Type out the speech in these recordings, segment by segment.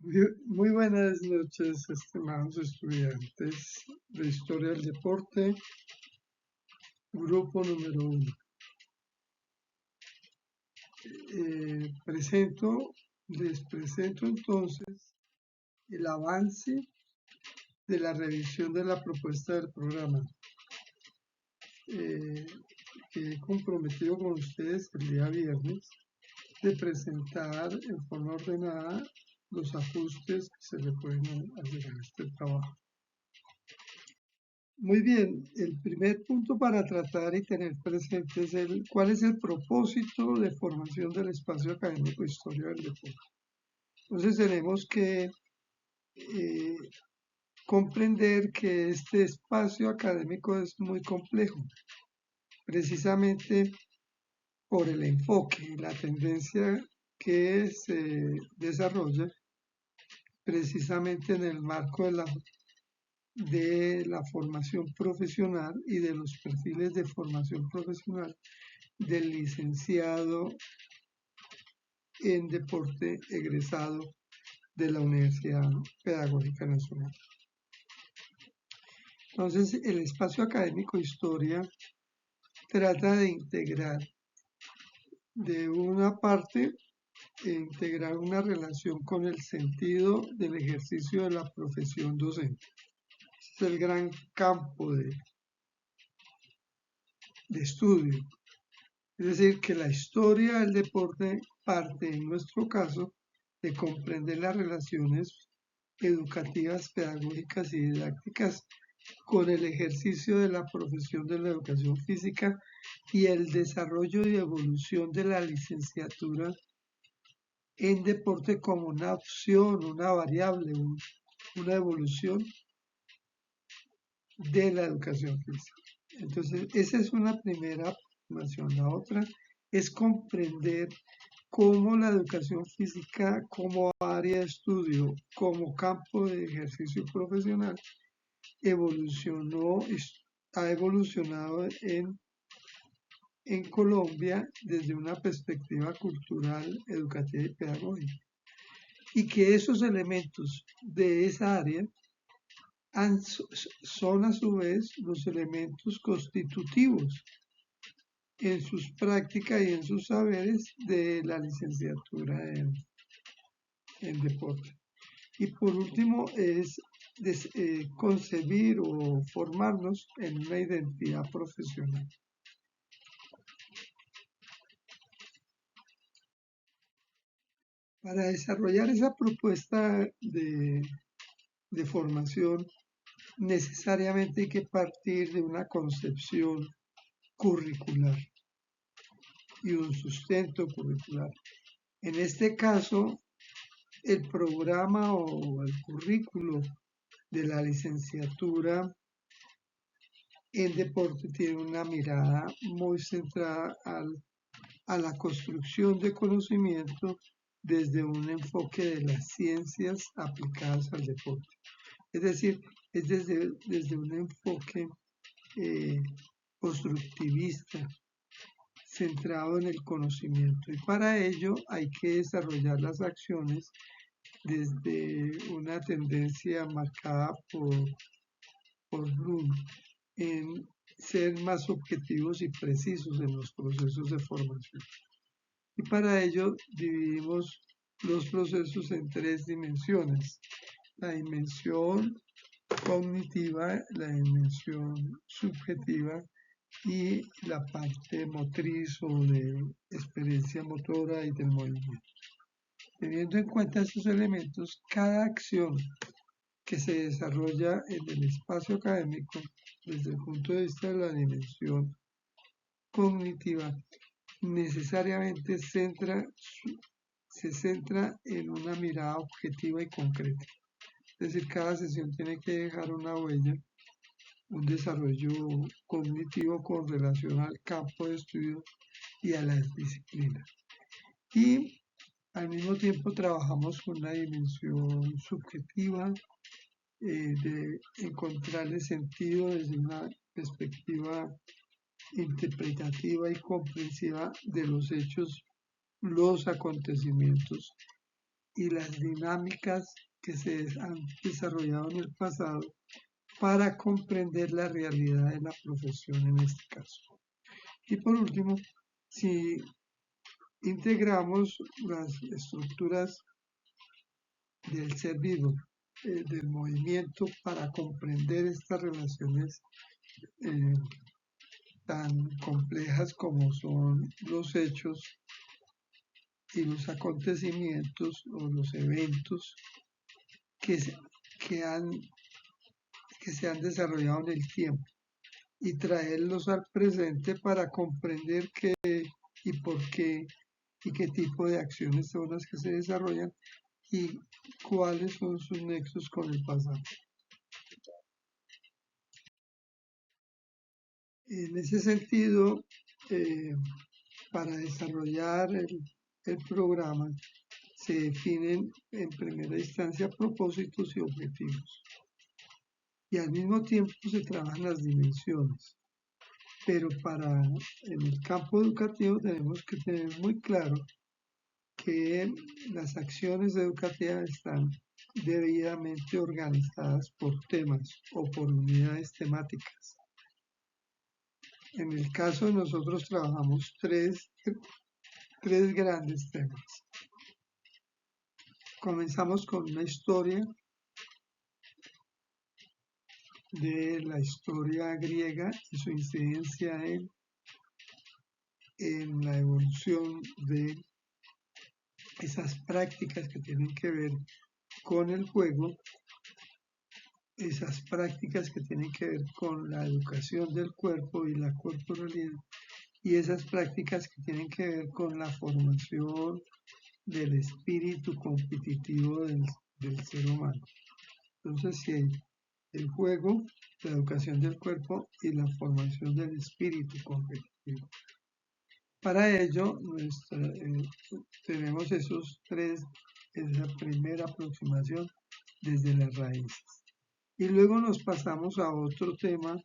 Muy buenas noches, estimados estudiantes de Historia del Deporte, grupo número 1. Les presento entonces el avance de la revisión de la propuesta del programa que he comprometido con ustedes el día viernes de presentar en forma ordenada los ajustes que se le pueden hacer a este trabajo. Muy bien, el primer punto para tratar y tener presente es cuál es el propósito de formación del espacio académico Historia del Deporte. Entonces tenemos que comprender que este espacio académico es muy complejo, precisamente por el enfoque y la tendencia que se desarrolla precisamente en el marco de la formación profesional y de los perfiles de formación profesional del licenciado en deporte egresado de la Universidad Pedagógica Nacional. Entonces, el espacio académico Historia trata de integrar, de una parte, integrar una relación con el sentido del ejercicio de la profesión docente. Este es el gran campo de estudio. Es decir, que la historia del deporte parte, en nuestro caso, de comprender las relaciones educativas, pedagógicas y didácticas con el ejercicio de la profesión de la educación física y el desarrollo y evolución de la licenciatura en deporte como una opción, una variable, una evolución de la educación física. Entonces, esa es una primera aproximación. La otra es comprender cómo la educación física como área de estudio, como campo de ejercicio profesional, ha evolucionado en Colombia desde una perspectiva cultural, educativa y pedagógica. Y que esos elementos de esa área son a su vez los elementos constitutivos en sus prácticas y en sus saberes de la licenciatura en deporte. Y por último es concebir o formarnos en una identidad profesional. Para desarrollar esa propuesta de formación, necesariamente hay que partir de una concepción curricular y un sustento curricular. En este caso, el programa o el currículo de la licenciatura en deporte tiene una mirada muy centrada a la construcción de conocimiento desde un enfoque de las ciencias aplicadas al deporte. Es decir, es desde un enfoque constructivista, centrado en el conocimiento. Y para ello hay que desarrollar las acciones desde una tendencia marcada por Bloom en ser más objetivos y precisos en los procesos de formación. Y para ello dividimos los procesos en tres dimensiones: la dimensión cognitiva, la dimensión subjetiva y la parte motriz o de experiencia motora y del movimiento. Teniendo en cuenta estos elementos, cada acción que se desarrolla en el espacio académico desde el punto de vista de la dimensión cognitiva necesariamente se centra en una mirada objetiva y concreta. Es decir, cada sesión tiene que dejar una huella, un desarrollo cognitivo con relación al campo de estudio y a las disciplinas. Y al mismo tiempo trabajamos con la dimensión subjetiva, de encontrarle sentido desde una perspectiva interpretativa y comprensiva de los hechos, los acontecimientos y las dinámicas que se han desarrollado en el pasado para comprender la realidad de la profesión en este caso. Y por último, si integramos las estructuras del ser vivo, del movimiento, para comprender estas relaciones tan complejas como son los hechos y los acontecimientos o los eventos que se han desarrollado en el tiempo, y traerlos al presente para comprender qué y por qué y qué tipo de acciones son las que se desarrollan y cuáles son sus nexos con el pasado. En ese sentido, para desarrollar el programa se definen en primera instancia propósitos y objetivos, y al mismo tiempo se trabajan las dimensiones. Pero en el campo educativo tenemos que tener muy claro que las acciones educativas están debidamente organizadas por temas o por unidades temáticas. En el caso de nosotros trabajamos tres grandes temas. Comenzamos con una historia de la historia griega y su incidencia en la evolución de esas prácticas que tienen que ver con el juego, esas prácticas que tienen que ver con la educación del cuerpo y la corporalidad, y esas prácticas que tienen que ver con la formación del espíritu competitivo del ser humano. Entonces, sí, el juego, la educación del cuerpo y la formación del espíritu competitivo. Para ello, tenemos esa primera aproximación desde las raíces. Y luego nos pasamos a otro tema.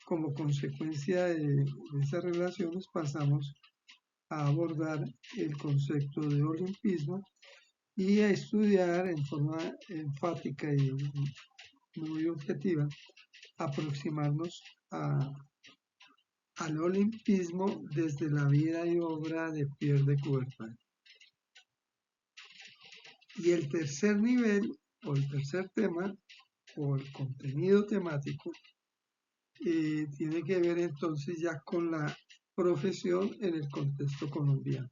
Como consecuencia de esas relaciones, pasamos a abordar el concepto de olimpismo y a estudiar en forma enfática y muy objetiva, aproximarnos al olimpismo desde la vida y obra de Pierre de Coubertin. Y el tercer nivel, o el tercer tema, o el contenido temático, tiene que ver entonces ya con la profesión en el contexto colombiano.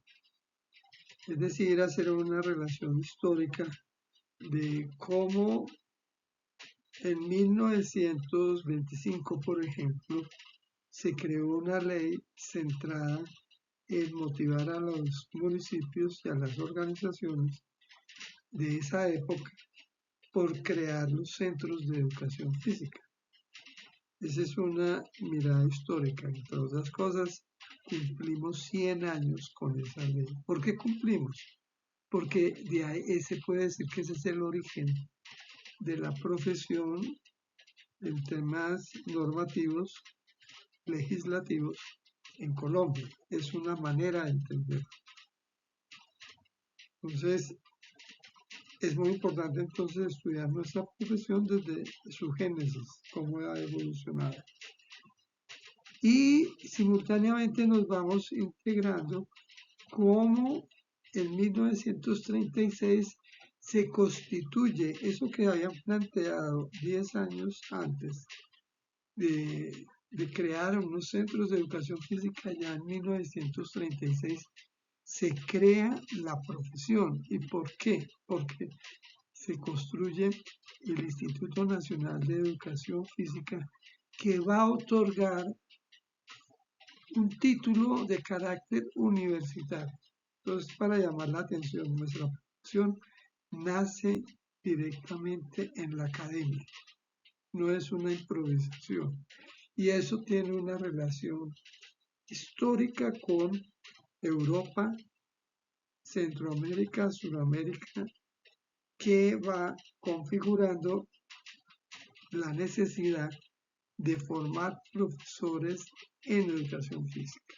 Es decir, hacer una relación histórica de cómo en 1925, por ejemplo, se creó una ley centrada en motivar a los municipios y a las organizaciones de esa época por crear los centros de educación física. Esa es una mirada histórica. Entre otras cosas, cumplimos 100 años con esa ley. ¿Por qué cumplimos? Porque de ahí se puede decir que ese es el origen de la profesión en temas normativos, legislativos en Colombia. Es una manera de entender. Entonces, es muy importante entonces estudiar nuestra profesión desde su génesis, cómo ha evolucionado. Y simultáneamente nos vamos integrando cómo en 1936 se constituye eso que habían planteado 10 años antes de crear unos centros de educación física. Ya en 1936 se crea la profesión. ¿Y por qué? Porque se construye el Instituto Nacional de Educación Física, que va a otorgar un título de carácter universitario. Entonces, para llamar la atención, nuestra profesión nace directamente en la academia, no es una improvisación. Y eso tiene una relación histórica con Europa, Centroamérica, Sudamérica, que va configurando la necesidad de formar profesores en educación física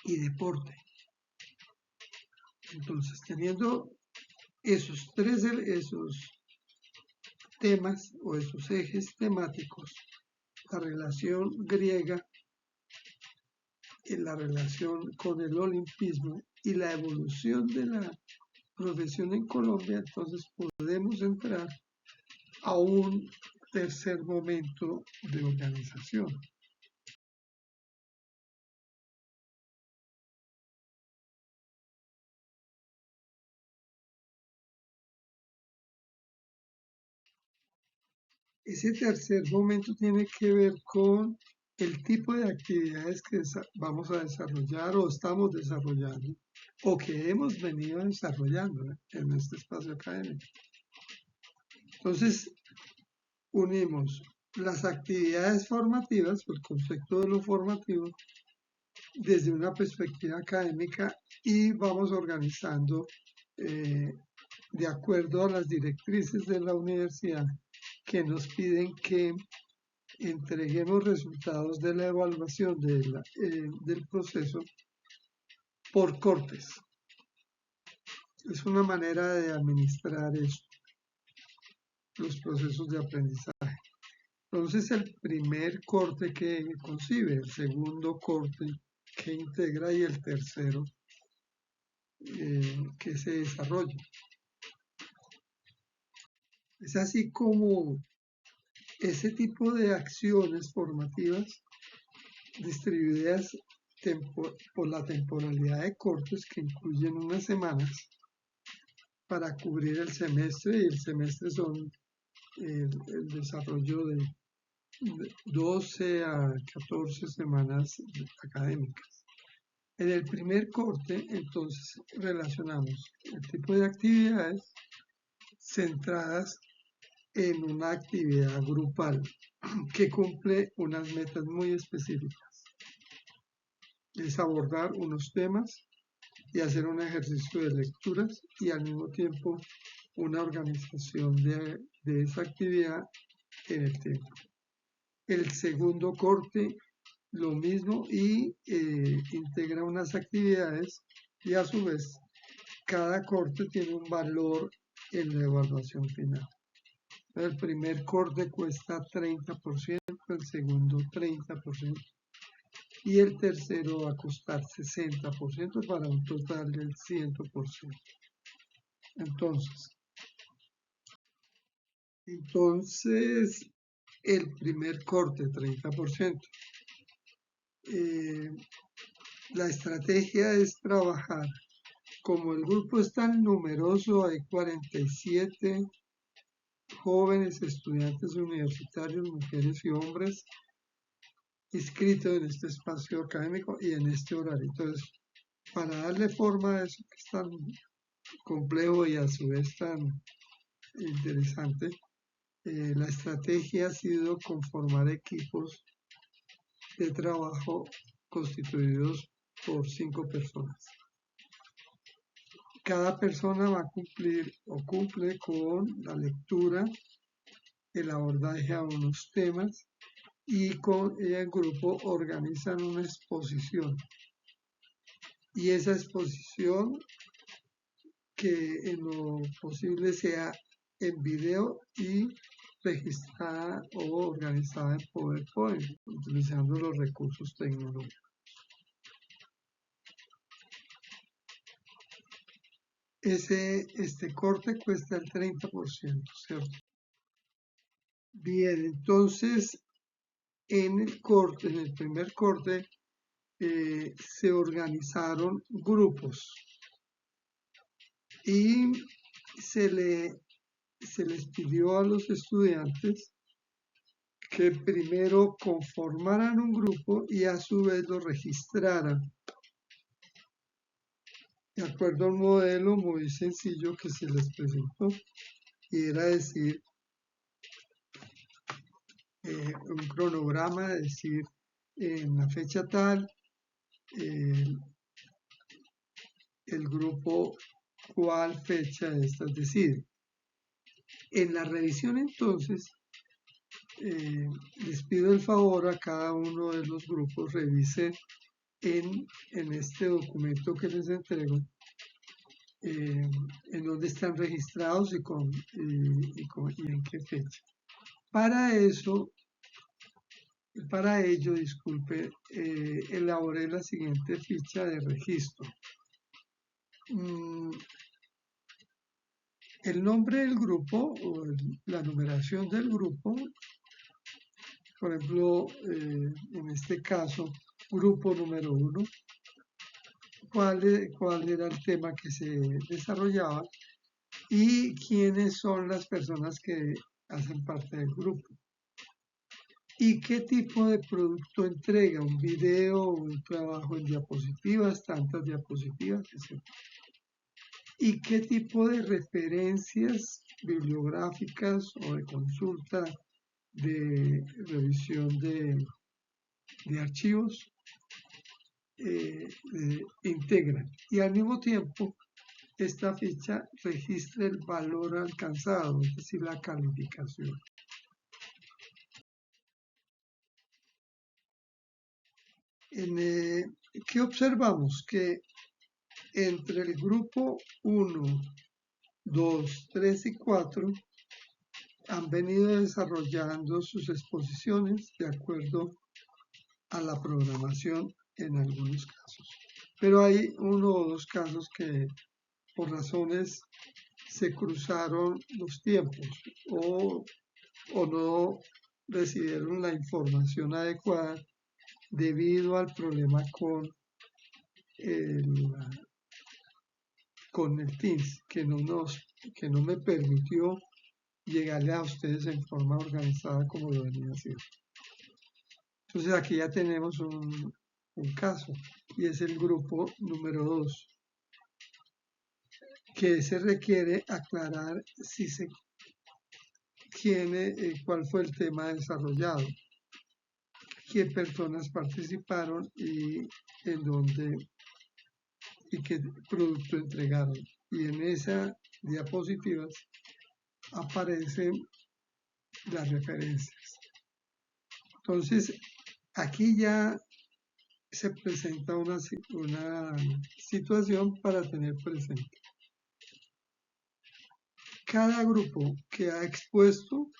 y deporte. Entonces, teniendo esos temas o esos ejes temáticos, la relación griega, la relación con el olimpismo y la evolución de la profesión en Colombia, entonces podemos entrar a un tercer momento de organización. Ese tercer momento tiene que ver con el tipo de actividades que vamos a desarrollar o estamos desarrollando o que hemos venido desarrollando en este espacio académico. Entonces, unimos las actividades formativas, el concepto de lo formativo, desde una perspectiva académica y vamos organizando de acuerdo a las directrices de la universidad que nos piden que entreguemos resultados de la evaluación del proceso por cortes. Es una manera de administrar eso, los procesos de aprendizaje. Entonces el primer corte que concibe, el segundo corte que integra y el tercero que se desarrolla. Es así como ese tipo de acciones formativas distribuidas por la temporalidad de cortes que incluyen unas semanas para cubrir el semestre, y el semestre son el desarrollo de 12 a 14 semanas académicas. En el primer corte, entonces, relacionamos el tipo de actividades centradas en una actividad grupal que cumple unas metas muy específicas. Es abordar unos temas y hacer un ejercicio de lecturas y al mismo tiempo una organización de esa actividad en el tiempo. El segundo corte, lo mismo, y integra unas actividades y a su vez cada corte tiene un valor en la evaluación final. El primer corte cuesta 30%, el segundo 30% y el tercero va a costar 60% para un total del 100%. Entonces el primer corte, 30%. La estrategia es trabajar. Como el grupo es tan numeroso, hay 47 jóvenes estudiantes universitarios, mujeres y hombres, inscritos en este espacio académico y en este horario. Entonces, para darle forma a eso que es tan complejo y a su vez tan interesante, la estrategia ha sido conformar equipos de trabajo constituidos por 5 personas. Cada persona va a cumplir o cumple con la lectura, el abordaje a unos temas y con el grupo organizan una exposición. Y esa exposición que en lo posible sea en video y registrada o organizada en PowerPoint, utilizando los recursos tecnológicos. Este corte cuesta el 30%, ¿cierto? Bien, entonces en el primer corte, se organizaron grupos y se les pidió a los estudiantes que primero conformaran un grupo y a su vez lo registraran de acuerdo a un modelo muy sencillo que se les presentó, y era decir, un cronograma, decir, en la fecha tal, el grupo cuál fecha de estas decide. En la revisión entonces, les pido el favor a cada uno de los grupos revise en este documento que les entrego en dónde están registrados y en qué fecha. Para eso, para ello, disculpe, elaboré la siguiente ficha de registro. El nombre del grupo o la numeración del grupo, por ejemplo, en este caso, grupo número 1, cuál era el tema que se desarrollaba y quiénes son las personas que hacen parte del grupo. ¿Y qué tipo de producto entrega? ¿Un video, un trabajo en diapositivas, tantas diapositivas, etc.? ¿Y qué tipo de referencias bibliográficas o de consulta, de revisión de archivos integran? Y al mismo tiempo, esta ficha registra el valor alcanzado, es decir, la calificación. ¿Qué observamos? Que entre el grupo 1, 2, 3 y 4 han venido desarrollando sus exposiciones de acuerdo a la programación en algunos casos. Pero hay uno o dos casos que por razones se cruzaron los tiempos o no recibieron la información adecuada debido al problema con el Teams, que no me permitió llegarle a ustedes en forma organizada como lo venía haciendo. Entonces aquí ya tenemos un caso y es el grupo número 2, que se requiere aclarar cuál fue el tema desarrollado, qué personas participaron y en dónde y qué producto entregaron. Y en esa diapositivas aparecen las referencias. Entonces, aquí ya se presenta una situación para tener presente. Cada grupo que ha expuesto,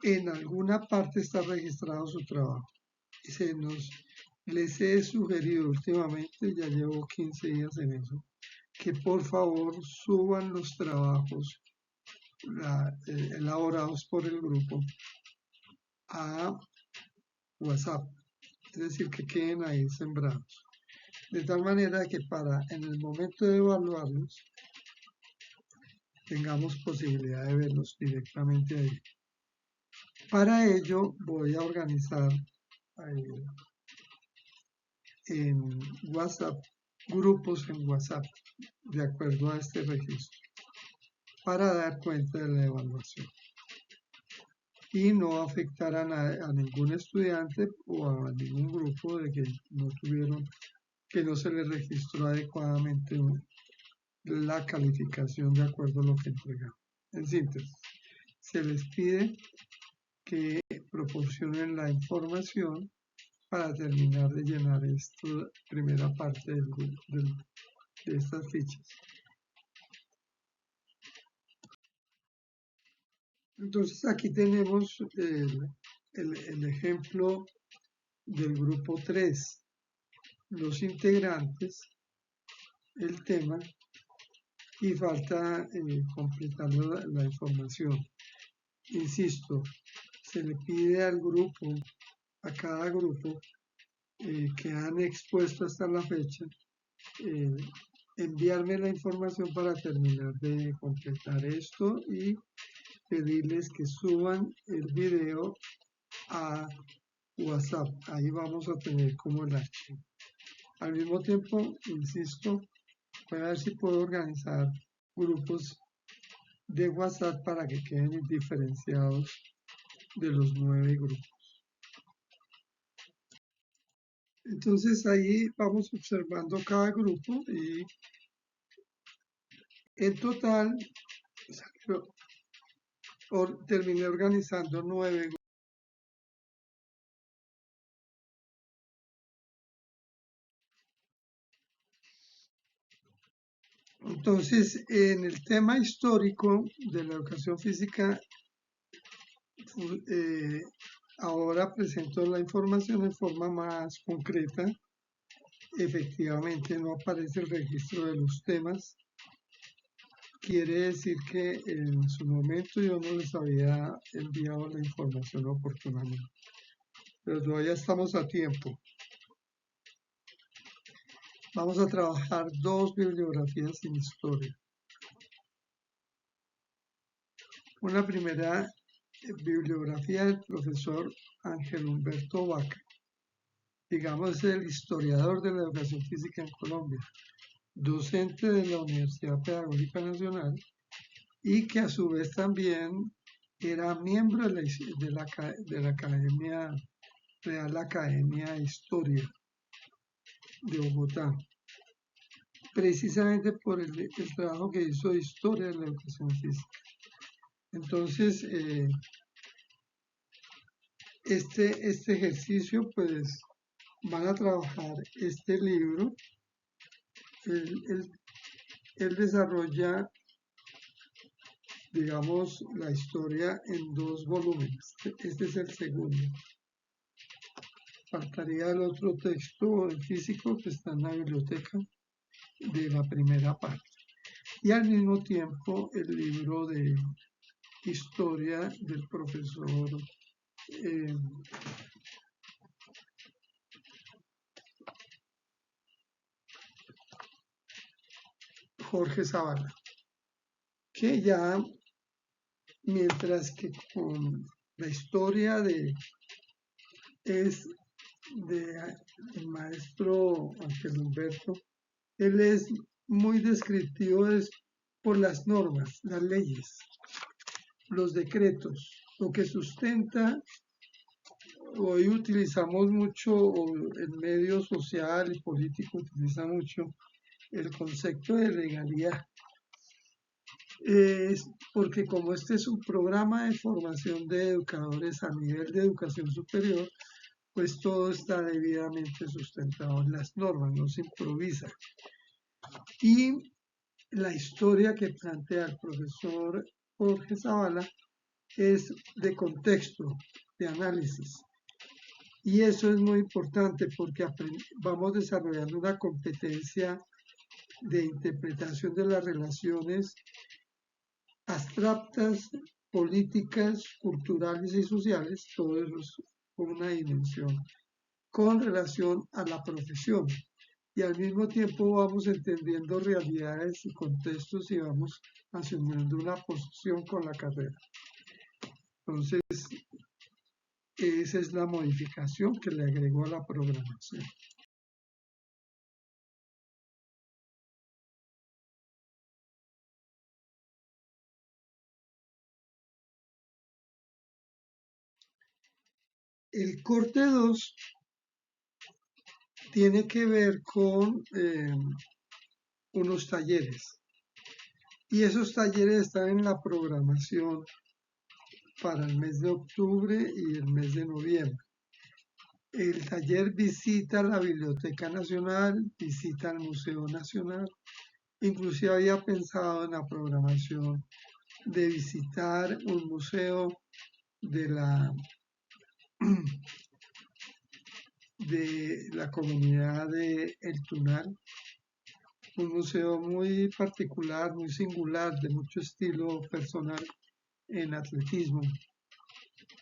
en alguna parte está registrado su trabajo. Y les he sugerido últimamente, ya llevo 15 días en eso, que por favor suban los trabajos elaborados por el grupo a WhatsApp, es decir, que queden ahí sembrados, de tal manera que en el momento de evaluarlos tengamos posibilidad de verlos directamente ahí. Para ello voy a organizar en WhatsApp grupos en WhatsApp de acuerdo a este registro para dar cuenta de la evaluación y no afectar a ningún estudiante o a ningún grupo de que no se les registró adecuadamente la calificación de acuerdo a lo que entregaron. En síntesis, se les pide que proporcionen la información para terminar de llenar esta primera parte de estas fichas. Entonces aquí tenemos el ejemplo del grupo 3, los integrantes, el tema, y falta completar la información. Insisto, se le pide al grupo, a cada grupo que han expuesto hasta la fecha, enviarme la información para terminar de completar esto y pedirles que suban el video a WhatsApp. Ahí vamos a tener como el archivo. Al mismo tiempo, insisto, voy a ver si puedo organizar grupos de WhatsApp para que queden diferenciados de los 9 grupos. Entonces ahí vamos observando cada grupo y en total terminé organizando 9 grupos. Entonces, en el tema histórico de la educación física, eh, ahora presento la información en forma más concreta. Efectivamente, no aparece el registro de los temas. Quiere decir que en su momento yo no les había enviado la información oportunamente, pero todavía estamos a tiempo. Vamos a trabajar dos bibliografías en historia. Una primera bibliografía del profesor Ángel Humberto Vaca, digamos el historiador de la educación física en Colombia, docente de la Universidad Pedagógica Nacional y que a su vez también era miembro de la Academia, Real Academia de Historia de Bogotá, precisamente por el trabajo que hizo de historia de la educación física. Entonces, este ejercicio, pues, van a trabajar este libro. Él desarrolla, digamos, la historia en dos volúmenes. Este es el segundo. Faltaría el otro texto físico que está en la biblioteca de la primera parte. Y al mismo tiempo el libro de historia del profesor Jorge Zavala, que ya, mientras que con la historia es el maestro Ángel Humberto, él es muy descriptivo por las normas, las leyes, los decretos, lo que sustenta. Hoy utilizamos mucho, el medio social y político utiliza mucho el concepto de legalidad. Porque como este es un programa de formación de educadores a nivel de educación superior, pues todo está debidamente sustentado en las normas, no se improvisa. Y la historia que plantea el profesor Jorge Zavala es de contexto, de análisis. Y eso es muy importante porque vamos desarrollando una competencia de interpretación de las relaciones abstractas, políticas, culturales y sociales, todo eso es una dimensión, con relación a la profesión. Y al mismo tiempo vamos entendiendo realidades y contextos y vamos asumiendo una posición con la carrera. Entonces, esa es la modificación que le agregó a la programación. El corte 2 tiene que ver con unos talleres. Y esos talleres están en la programación para el mes de octubre y el mes de noviembre. El taller visita la Biblioteca Nacional, visita el Museo Nacional. Inclusive había pensado en la programación de visitar un museo de la comunidad de El Tunal, un museo muy particular, muy singular, de mucho estilo personal en atletismo,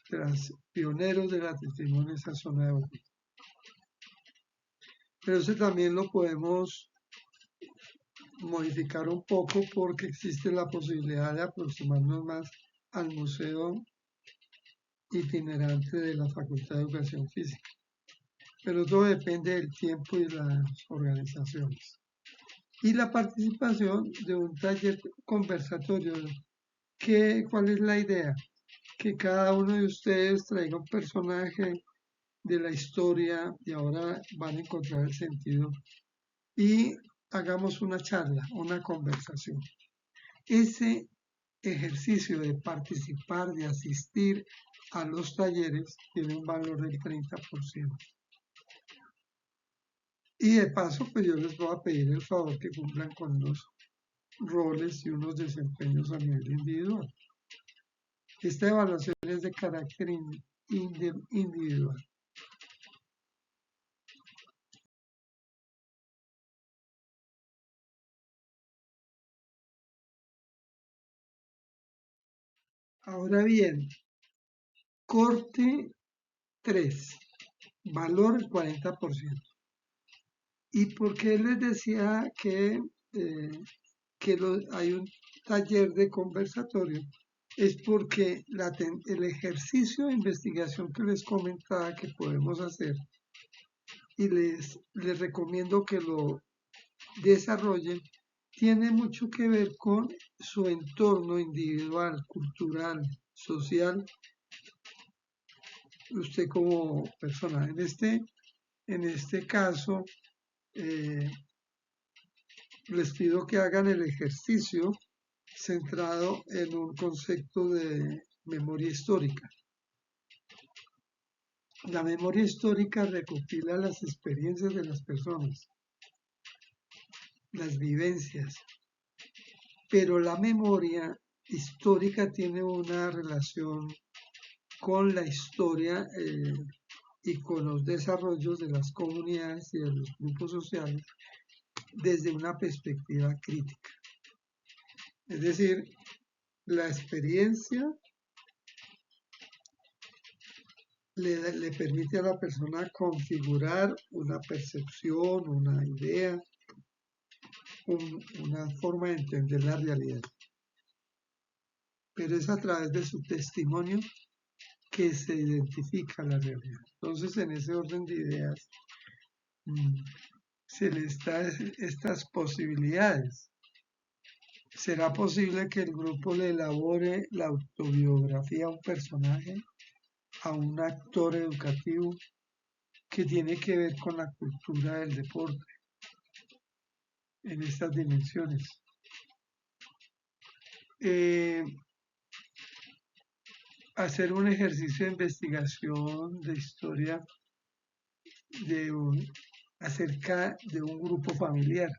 tras pioneros del atletismo en esa zona de Bogotá. Pero ese también lo podemos modificar un poco porque existe la posibilidad de aproximarnos más al museo itinerante de la Facultad de Educación Física. Pero todo depende del tiempo y las organizaciones. Y la participación de un taller conversatorio. ¿Cuál es la idea? Que cada uno de ustedes traiga un personaje de la historia y ahora van a encontrar el sentido y hagamos una charla, una conversación. Ese ejercicio de participar, de asistir a los talleres tiene un valor del 30%. Y de paso, pues yo les voy a pedir el favor que cumplan con los roles y unos desempeños a nivel individual. Esta evaluación es de carácter individual. Ahora bien, corte 3, valor el 40%. ¿Y por qué les decía que hay un taller de conversatorio? Es porque el ejercicio de investigación que les comentaba que podemos hacer y les recomiendo que lo desarrollen, tiene mucho que ver con su entorno individual, cultural, social, usted como persona. En este caso, eh, les pido que hagan el ejercicio centrado en un concepto de memoria histórica. La memoria histórica recopila las experiencias de las personas, las vivencias, pero la memoria histórica tiene una relación con la historia y con los desarrollos de las comunidades y de los grupos sociales desde una perspectiva crítica. Es decir, la experiencia le permite a la persona configurar una percepción, una idea, una forma de entender la realidad. Pero es a través de su testimonio que se identifica la realidad. Entonces, en ese orden de ideas, se les da estas posibilidades. ¿Será posible que el grupo le elabore la autobiografía a un personaje, a un actor educativo que tiene que ver con la cultura del deporte en estas dimensiones? Hacer un ejercicio de investigación de historia acerca de un grupo familiar.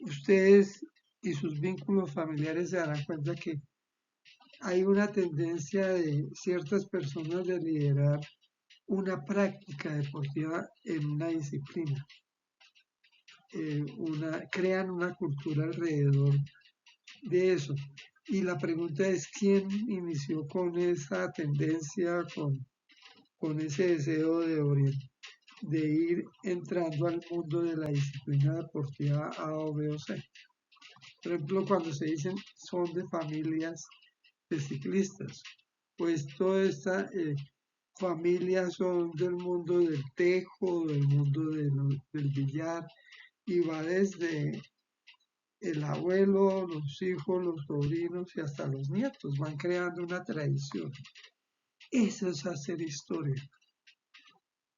Ustedes y sus vínculos familiares se darán cuenta que hay una tendencia de ciertas personas de liderar una práctica deportiva en una disciplina. Crean una cultura alrededor de eso. Y la pregunta es, ¿quién inició con esa tendencia, con ese deseo de ir entrando al mundo de la disciplina deportiva A o B o C? Por ejemplo, cuando se dicen son de familias de ciclistas, pues toda esta familia son del mundo del tejo, del mundo del billar, y va desde el abuelo, los hijos, los sobrinos y hasta los nietos, van creando una tradición. Eso es hacer historia,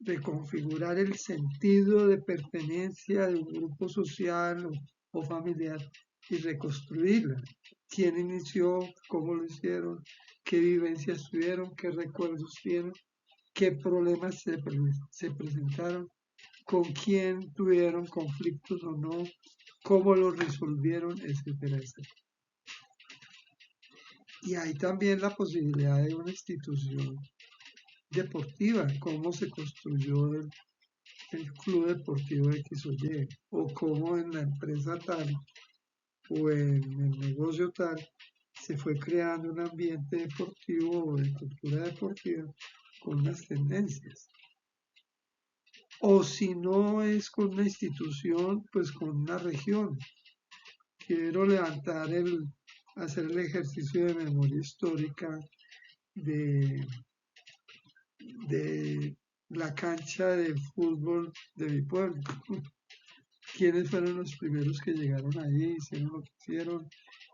reconfigurar el sentido de pertenencia de un grupo social o familiar y reconstruirla. ¿Quién inició? ¿Cómo lo hicieron? ¿Qué vivencias tuvieron? ¿Qué recuerdos tienen? ¿Qué problemas se presentaron? ¿Con quién tuvieron conflictos o no? ¿Cómo los resolvieron? Etcétera, etcétera. Y hay también la posibilidad de una institución deportiva, cómo se construyó el club deportivo X o Y, o cómo en la empresa tal o en el negocio tal se fue creando un ambiente deportivo o de cultura deportiva con unas tendencias. O si no es con una institución, pues con una región. Quiero hacer el ejercicio de memoria histórica de, de la cancha de fútbol de mi pueblo. ¿Quiénes fueron los primeros que llegaron ahí, hicieron lo que hicieron?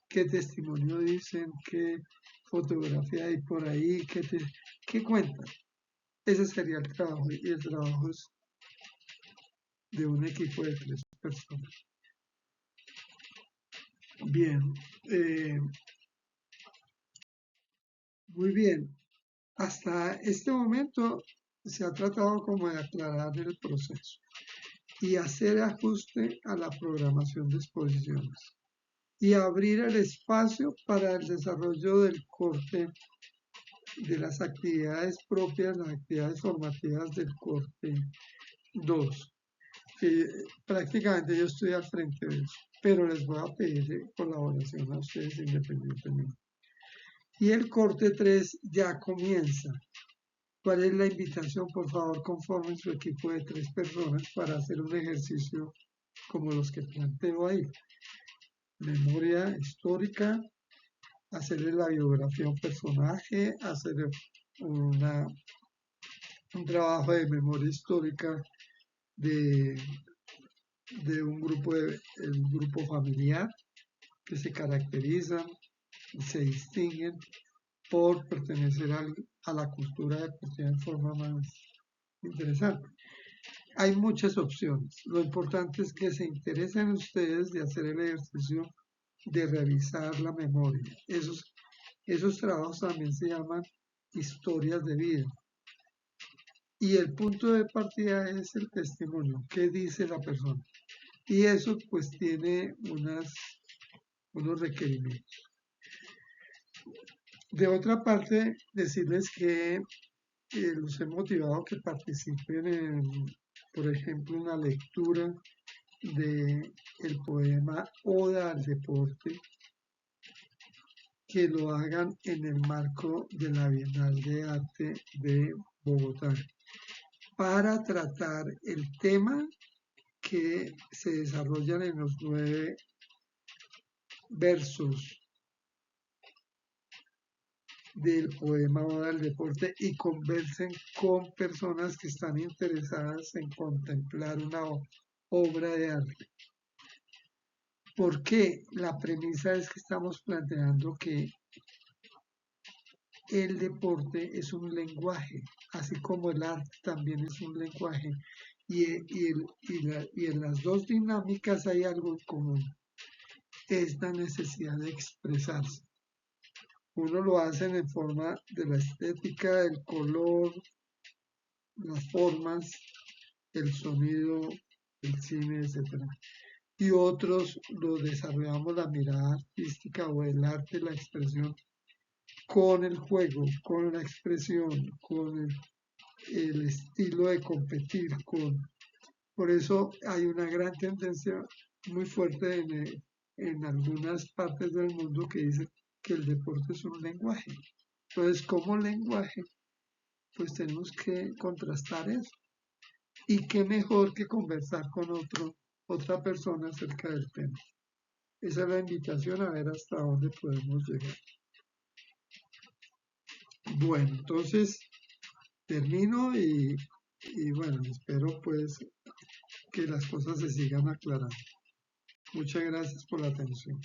¿Qué testimonio dicen? ¿Qué fotografía hay por ahí? ¿Qué cuentan? Ese sería el trabajo, y el trabajo es de un equipo de 3 personas. Bien, muy bien. Hasta este momento se ha tratado como de aclarar el proceso. y hacer ajuste a la programación de exposiciones y abrir el espacio para el desarrollo del corte de las actividades propias, las actividades formativas del corte 2, que prácticamente yo estoy al frente de eso, pero les voy a pedir colaboración a ustedes independientemente. Y el corte 3 ya comienza. ¿Cuál es la invitación? Por favor, conformen su equipo de 3 personas para hacer un ejercicio como los que planteo ahí. Memoria histórica, hacerle la biografía a un personaje, hacerle un trabajo de memoria histórica de, un grupo, el grupo familiar, que se caracterizan y se distinguen por pertenecer a la cultura deportiva en forma más interesante. Hay muchas opciones. Lo importante es que se interesen ustedes de hacer el ejercicio de revisar la memoria. Esos trabajos también se llaman historias de vida. Y el punto de partida es el testimonio, qué dice la persona. Y eso pues tiene unos requerimientos. De otra parte, decirles que los he motivado a que participen en, por ejemplo, una lectura de el poema Oda al Deporte, que lo hagan en el marco de la Bienal de Arte de Bogotá, para tratar el tema que se desarrollan en los 9 versos del poema Oda al Deporte y conversen con personas que están interesadas en contemplar una obra de arte. Porque la premisa es que estamos planteando que el deporte es un lenguaje, así como el arte también es un lenguaje. Y en las dos dinámicas hay algo en común, es la necesidad de expresarse. Uno lo hace en forma de la estética, el color, las formas, el sonido, el cine, etc. Y otros lo desarrollamos la mirada artística o el arte, la expresión, con el juego, con la expresión, con el estilo de competir. Por eso hay una gran tendencia muy fuerte en algunas partes del mundo que dice que el deporte es un lenguaje. Entonces, como lenguaje, pues tenemos que contrastar eso. Y qué mejor que conversar con otra persona acerca del tema. Esa es la invitación a ver hasta dónde podemos llegar. Bueno, entonces termino y bueno, espero pues que las cosas se sigan aclarando. Muchas gracias por la atención.